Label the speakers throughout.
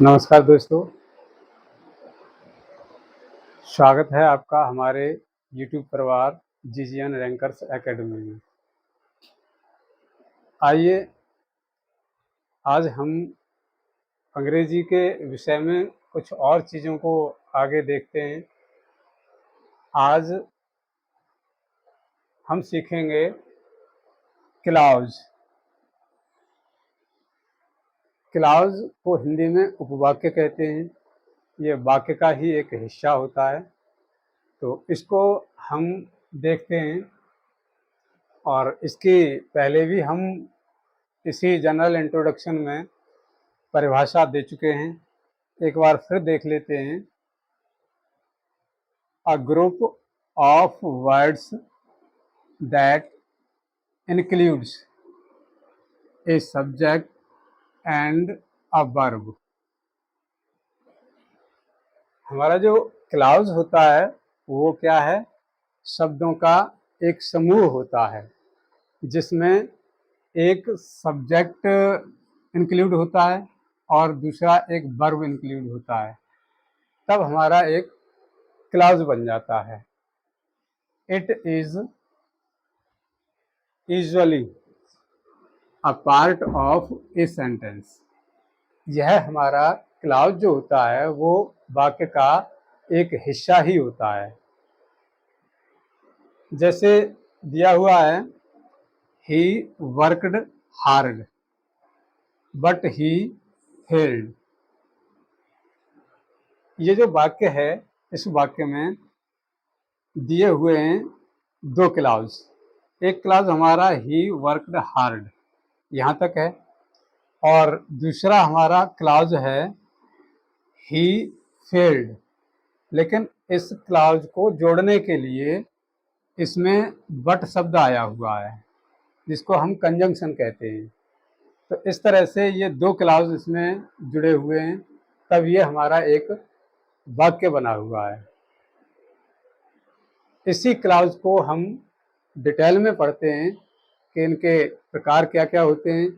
Speaker 1: नमस्कार दोस्तों, स्वागत है आपका हमारे यूट्यूब परिवार जीजीएन रैंकर्स एकेडमी में। आइए आज हम अंग्रेजी के विषय में कुछ और चीज़ों को आगे देखते हैं। आज हम सीखेंगे क्लॉज। क्लॉज को हिंदी में उपवाक्य कहते हैं। ये वाक्य का ही एक हिस्सा होता है, तो इसको हम देखते हैं। और इसके पहले भी हम इसी जनरल इंट्रोडक्शन में परिभाषा दे चुके हैं। एक बार फिर देख लेते हैं। A group of words that includes a subject and a verb. हमारा जो क्लॉज होता है वो क्या है? शब्दों का एक समूह होता है जिसमें एक सब्जेक्ट इंक्लूड होता है और दूसरा एक वर्ब इंक्लूड होता है, तब हमारा एक क्लॉज बन जाता है। It is usually a part of a sentence. यह हमारा क्लॉज जो होता है वो वाक्य का एक हिस्सा ही होता है। जैसे दिया हुआ है, he worked hard but he failed. ये जो वाक्य है, इस वाक्य में दिए हुए हैं दो क्लॉज। एक क्लॉज हमारा ही वर्कड हार्ड, यहाँ तक है, और दूसरा हमारा क्लॉज है ही फेल्ड। लेकिन इस क्लॉज को जोड़ने के लिए इसमें बट शब्द आया हुआ है जिसको हम कंजंक्शन कहते हैं। तो इस तरह से ये दो क्लॉज इसमें जुड़े हुए हैं, तब ये हमारा एक वाक्य बना हुआ है। इसी क्लॉज को हम डिटेल में पढ़ते हैं कि इनके प्रकार क्या क्या होते हैं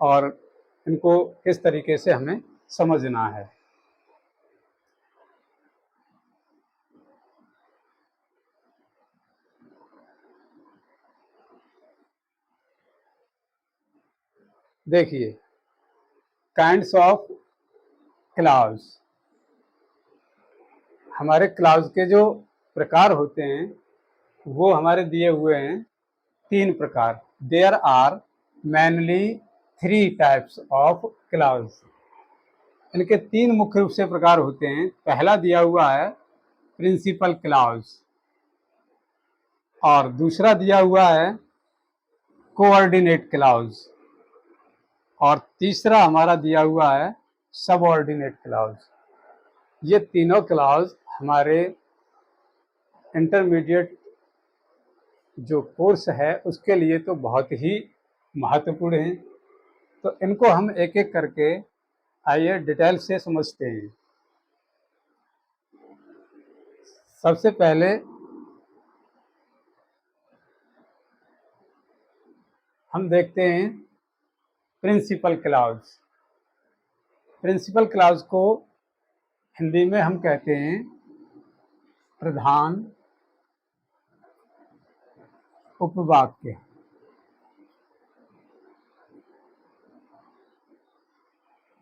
Speaker 1: और इनको किस तरीके से हमें समझना है। देखिए, काइंड्स ऑफ क्लॉज। हमारे क्लॉज के जो प्रकार होते हैं वो हमारे दिए हुए हैं तीन प्रकार। There are mainly 3 types of clause. इनके तीन मुख्य रूप से प्रकार होते हैं। पहला दिया हुआ है प्रिंसिपल क्लॉज, और दूसरा दिया हुआ है कोऑर्डिनेट क्लॉज, और तीसरा हमारा दिया हुआ है सबऑर्डिनेट क्लॉज। ये तीनों क्लॉज हमारे इंटरमीडिएट जो कोर्स है उसके लिए तो बहुत ही महत्वपूर्ण है। तो इनको हम एक एक करके आइए डिटेल से समझते हैं। सबसे पहले हम देखते हैं प्रिंसिपल क्लॉज। प्रिंसिपल क्लॉज को हिंदी में हम कहते हैं प्रधान उपवाक्य।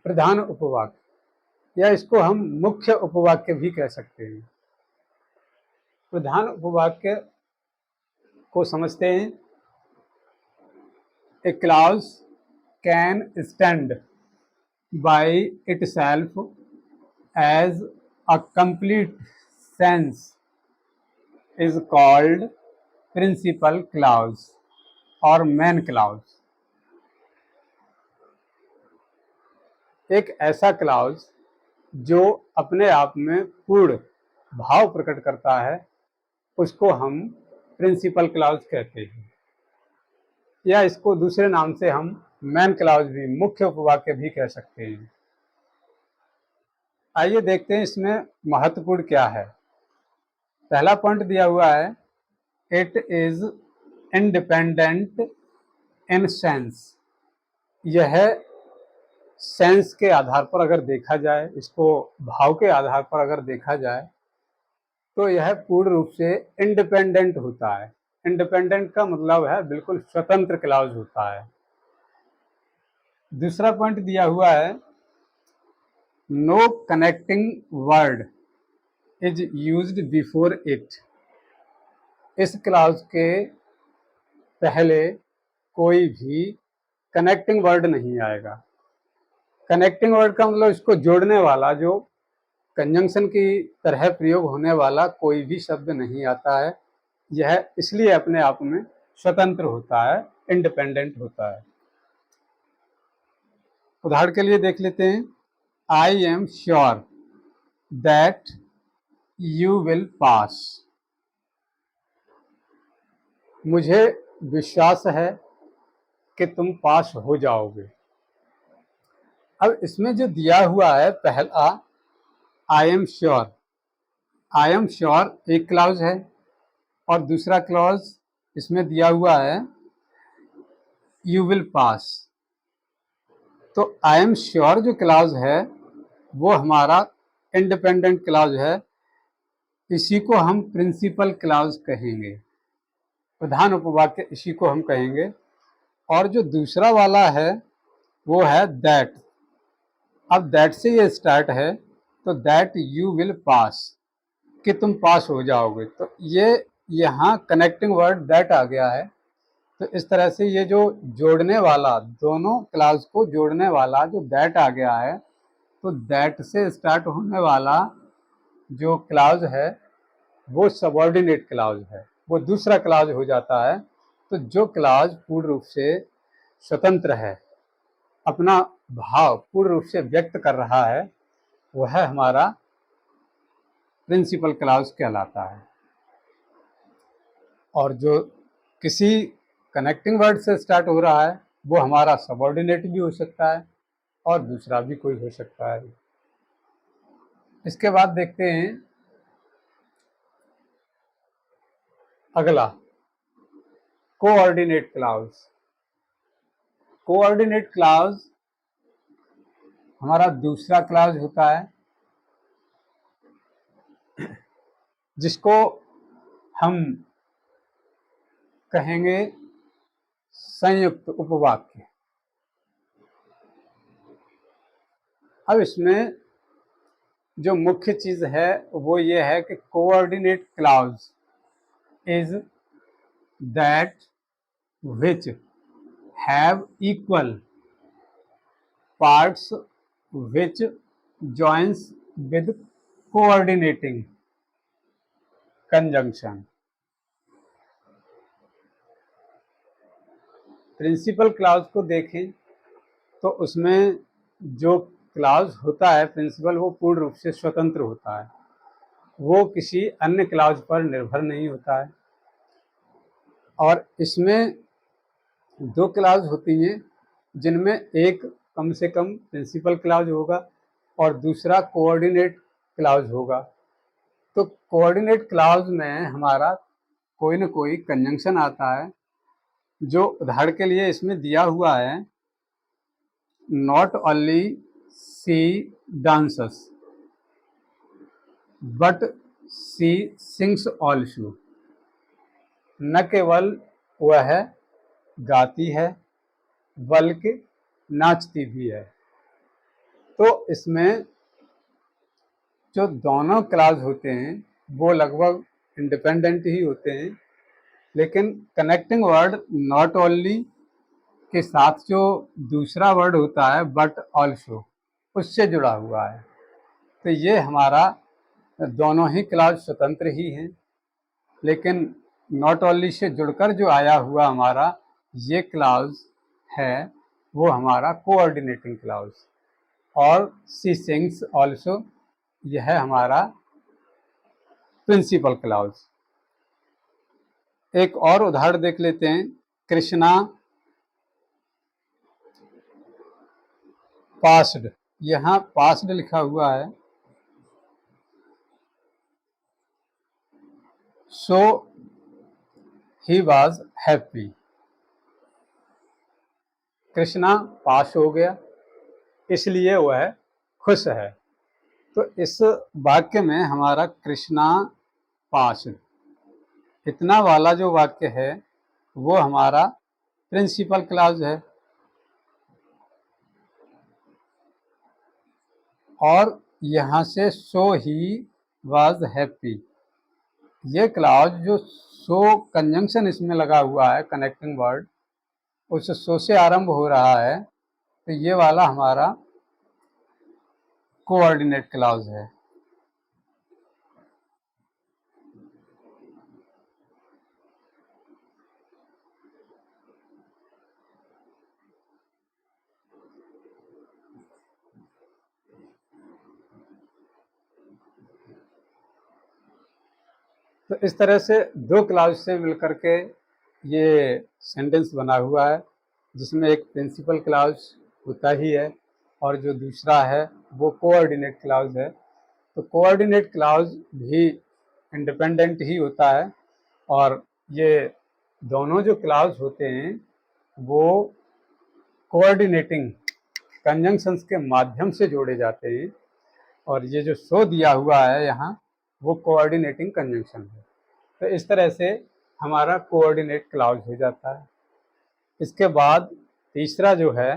Speaker 1: प्रधान उपवाक्य, या इसको हम मुख्य उपवाक्य भी कह सकते हैं। प्रधान उपवाक्य को समझते हैं। A clause can stand by itself as a complete sense is called principal clause और मेन क्लॉज। एक ऐसा क्लॉज जो अपने आप में पूर्ण भाव प्रकट करता है उसको हम प्रिंसिपल क्लॉज कहते हैं, या इसको दूसरे नाम से हम मेन क्लॉज भी, मुख्य उपवाक्य भी कह सकते हैं। आइए देखते हैं इसमें महत्वपूर्ण क्या है। पहला पॉइंट दिया हुआ है, it is independent in sense. यह सेंस के आधार पर अगर देखा जाए, इसको भाव के आधार पर अगर देखा जाए, तो यह पूर्ण रूप से इंडिपेंडेंट होता है। इंडिपेंडेंट का मतलब है बिल्कुल स्वतंत्र क्लॉज होता है। दूसरा पॉइंट दिया हुआ है, no connecting word is used before it. इस क्लॉज के पहले कोई भी कनेक्टिंग वर्ड नहीं आएगा। कनेक्टिंग वर्ड का मतलब इसको जोड़ने वाला, जो कंजंक्शन की तरह प्रयोग होने वाला कोई भी शब्द नहीं आता है। यह इसलिए अपने आप में स्वतंत्र होता है, इंडिपेंडेंट होता है। उदाहरण के लिए देख लेते हैं, I am sure that you will pass. मुझे विश्वास है कि तुम पास हो जाओगे। अब इसमें जो दिया हुआ है पहला I am sure, I am sure एक क्लॉज है, और दूसरा क्लॉज इसमें दिया हुआ है यू विल पास। तो आई एम श्योर जो क्लॉज है वो हमारा इंडिपेंडेंट क्लॉज है, इसी को हम प्रिंसिपल क्लॉज कहेंगे, प्रधान उपवाक्य इसी को हम कहेंगे। और जो दूसरा वाला है वो है दैट। अब दैट से ये स्टार्ट है, तो दैट यू विल पास, कि तुम पास हो जाओगे। तो ये यहाँ कनेक्टिंग वर्ड दैट आ गया है। तो इस तरह से ये जो जोड़ने वाला, दोनों क्लॉज को जोड़ने वाला जो दैट आ गया है, तो दैट से स्टार्ट होने वाला जो क्लॉज है वो सबऑर्डिनेट क्लॉज है, वो दूसरा क्लॉज हो जाता है। तो जो क्लॉज पूर्ण रूप से स्वतंत्र है, अपना भाव पूर्ण रूप से व्यक्त कर रहा है, वह हमारा प्रिंसिपल क्लॉज कहलाता है। और जो किसी कनेक्टिंग वर्ड से स्टार्ट हो रहा है वो हमारा सबऑर्डिनेट भी हो सकता है और दूसरा भी कोई हो सकता है। इसके बाद देखते हैं अगला, कोऑर्डिनेट क्लॉज। कोऑर्डिनेट क्लॉज हमारा दूसरा क्लॉज होता है, जिसको हम कहेंगे संयुक्त उपवाक्य। अब इसमें जो मुख्य चीज है वो ये है कि coordinate clause is that which have equal parts which joins with coordinating conjunction। Principal clause को देखें तो उसमें जो क्लॉज होता है प्रिंसिपल, वो पूर्ण रूप से स्वतंत्र होता है, वो किसी अन्य क्लॉज पर निर्भर नहीं होता है। और इसमें दो क्लॉज होती हैं जिनमें एक कम से कम प्रिंसिपल क्लॉज होगा और दूसरा कोऑर्डिनेट क्लॉज होगा। तो कोऑर्डिनेट क्लॉज में हमारा कोई न कोई कंजंक्शन आता है, जो उदाहरण के लिए इसमें दिया हुआ है, not only she dances but she sings also. न केवल वह गाती है बल्कि नाचती भी है। तो इसमें जो दोनों क्लॉज होते हैं वो लगभग इंडिपेंडेंट ही होते हैं, लेकिन कनेक्टिंग वर्ड नॉट ओनली के साथ जो दूसरा वर्ड होता है बट ऑल्सो, उससे जुड़ा हुआ है। तो ये हमारा दोनों ही क्लॉज स्वतंत्र ही हैं, लेकिन नॉट ओनली से जुड़कर जो आया हुआ हमारा ये क्लॉज है वो हमारा कोऑर्डिनेटिंग क्लॉज। और सी सिंग्स ऑल्सो, यह हमारा प्रिंसिपल क्लॉज। एक और उदाहरण देख लेते हैं, कृष्णा पास्ड। यहाँ पास्ड लिखा हुआ है, सो ही वॉज हैप्पी। कृष्णा पास हो गया, इसलिए वह खुश है। तो इस वाक्य में हमारा कृष्णा पास्ड, इतना वाला जो वाक्य है वो हमारा प्रिंसिपल क्लॉज है। और यहाँ से सो ही वाज हैप्पी, ये क्लॉज जो सो कंजंक्शन इसमें लगा हुआ है, कनेक्टिंग वर्ड, उस सो से आरंभ हो रहा है, तो ये वाला हमारा कोऑर्डिनेट क्लॉज है। तो इस तरह से दो क्लॉज से मिलकर के ये सेंटेंस बना हुआ है, जिसमें एक प्रिंसिपल क्लॉज होता ही है और जो दूसरा है वो कोऑर्डिनेट क्लॉज है। तो कोऑर्डिनेट क्लॉज भी इंडिपेंडेंट ही होता है और ये दोनों जो क्लॉज होते हैं वो कोऑर्डिनेटिंग कंजंक्शंस के माध्यम से जोड़े जाते हैं। और ये जो सो दिया हुआ है यहाँ, वो कोऑर्डिनेटिंग कंजंक्शन है। तो इस तरह से हमारा कोऑर्डिनेट क्लॉज हो जाता है। इसके बाद तीसरा जो है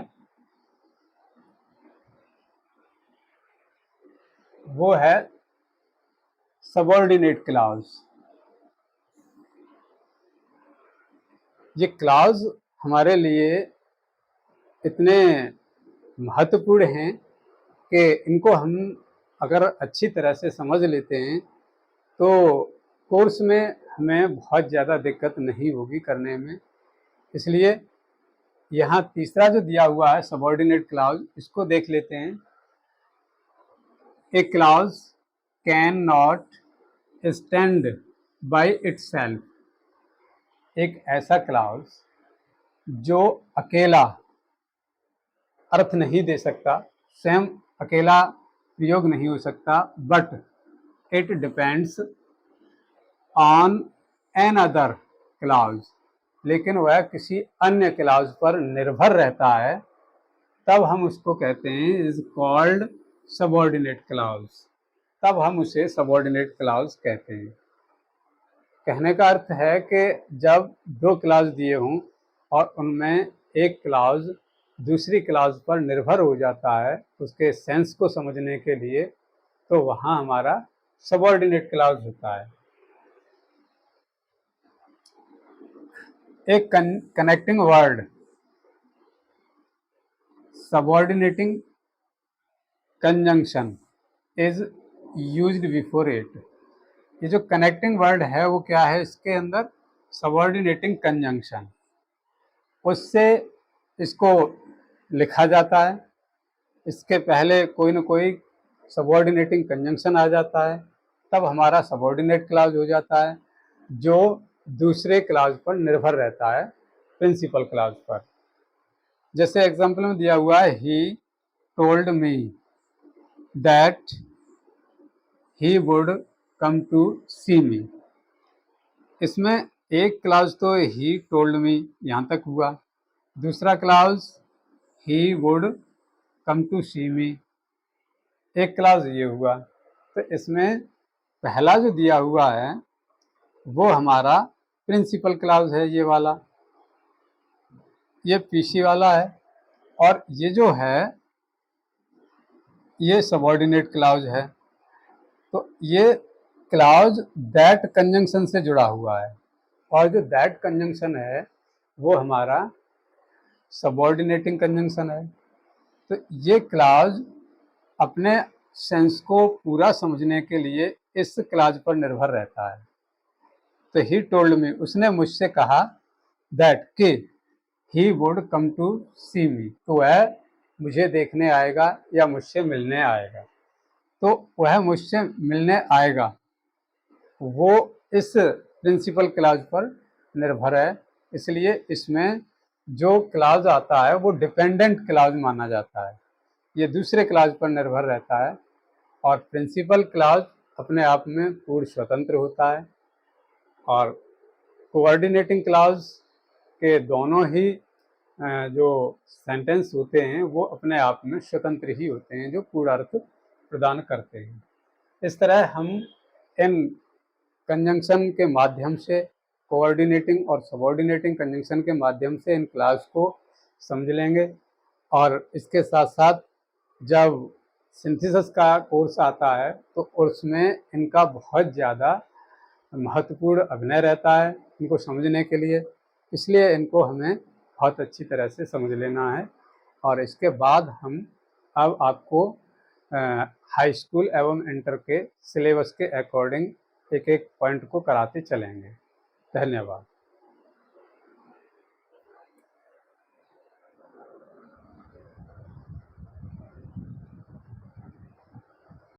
Speaker 1: वो है सबऑर्डिनेट क्लॉज। ये क्लॉज हमारे लिए इतने महत्वपूर्ण हैं कि इनको हम अगर अच्छी तरह से समझ लेते हैं तो कोर्स में हमें बहुत ज़्यादा दिक्कत नहीं होगी करने में। इसलिए यहाँ तीसरा जो दिया हुआ है सबऑर्डिनेट क्लॉज, इसको देख लेते हैं। A clause can not stand by itself, एक ऐसा क्लॉज जो अकेला अर्थ नहीं दे सकता, स्वयं अकेला प्रयोग नहीं हो सकता, but it depends on an other clause, लेकिन वह किसी अन्य क्लॉज पर निर्भर रहता है, तब हम उसको कहते हैं इज कॉल्ड सबऑर्डिनेट क्लॉज। तब हम उसे सबऑर्डिनेट क्लॉज कहते हैं। कहने का अर्थ है कि जब दो क्लॉज दिए हों और उनमें एक क्लॉज दूसरी क्लॉज पर निर्भर हो जाता है उसके सेंस को समझने के लिए, तो वहाँ हमारा सबऑर्डिनेट क्लॉज होता है। एक connecting word subordinating conjunction is used before it. ये जो कनेक्टिंग वर्ड है वो क्या है, इसके अंदर सबऑर्डिनेटिंग कंजंक्शन, उससे इसको लिखा जाता है। इसके पहले कोई ना कोई सबऑर्डिनेटिंग कंजंक्शन आ जाता है, तब हमारा सबऑर्डिनेट क्लॉज हो जाता है जो दूसरे क्लॉज पर निर्भर रहता है, प्रिंसिपल क्लॉज पर। जैसे एग्जांपल में दिया हुआ है, he told me that he would come to see me. इसमें एक क्लॉज तो ही टोल्ड मी यहाँ तक हुआ, दूसरा clause he would come to see me, एक क्लॉज ये हुआ। तो इसमें पहला जो दिया हुआ है वो हमारा प्रिंसिपल क्लॉज है, ये वाला, ये पीसी वाला है, और ये जो है ये सबऑर्डिनेट क्लॉज है। तो ये क्लॉज दैट कंजंक्शन से जुड़ा हुआ है, और जो दैट कंजंक्शन है वो हमारा सबऑर्डिनेटिंग कंजंक्शन है। तो ये क्लॉज अपने सेंस को पूरा समझने के लिए इस क्लॉज पर निर्भर रहता है। तो ही टोल्ड मी, उसने मुझसे कहा, दैट कि ही वुड कम टू सी मी, तो वह मुझे देखने आएगा या मुझसे मिलने आएगा। तो वह मुझसे मिलने आएगा, वो इस प्रिंसिपल क्लॉज पर निर्भर है, इसलिए इसमें जो क्लॉज आता है वो डिपेंडेंट क्लॉज माना जाता है, ये दूसरे क्लॉज पर निर्भर रहता है। और प्रिंसिपल क्लॉज अपने आप में पूर्ण स्वतंत्र होता है, और कोऑर्डिनेटिंग क्लॉज के दोनों ही जो सेंटेंस होते हैं वो अपने आप में स्वतंत्र ही होते हैं, जो पूर्ण अर्थ प्रदान करते हैं। इस तरह हम इन कंजंक्शन के माध्यम से, कोऑर्डिनेटिंग और सबऑर्डिनेटिंग कंजंक्शन के माध्यम से इन क्लास को समझ लेंगे। और इसके साथ साथ जब सिंथेसिस का कोर्स आता है तो उसमें इनका बहुत ज़्यादा महत्वपूर्ण अभिनय रहता है इनको समझने के लिए, इसलिए इनको हमें बहुत अच्छी तरह से समझ लेना है। और इसके बाद हम अब आपको हाई स्कूल एवं इंटर के सिलेबस के अकॉर्डिंग एक एक पॉइंट को कराते चलेंगे। धन्यवाद।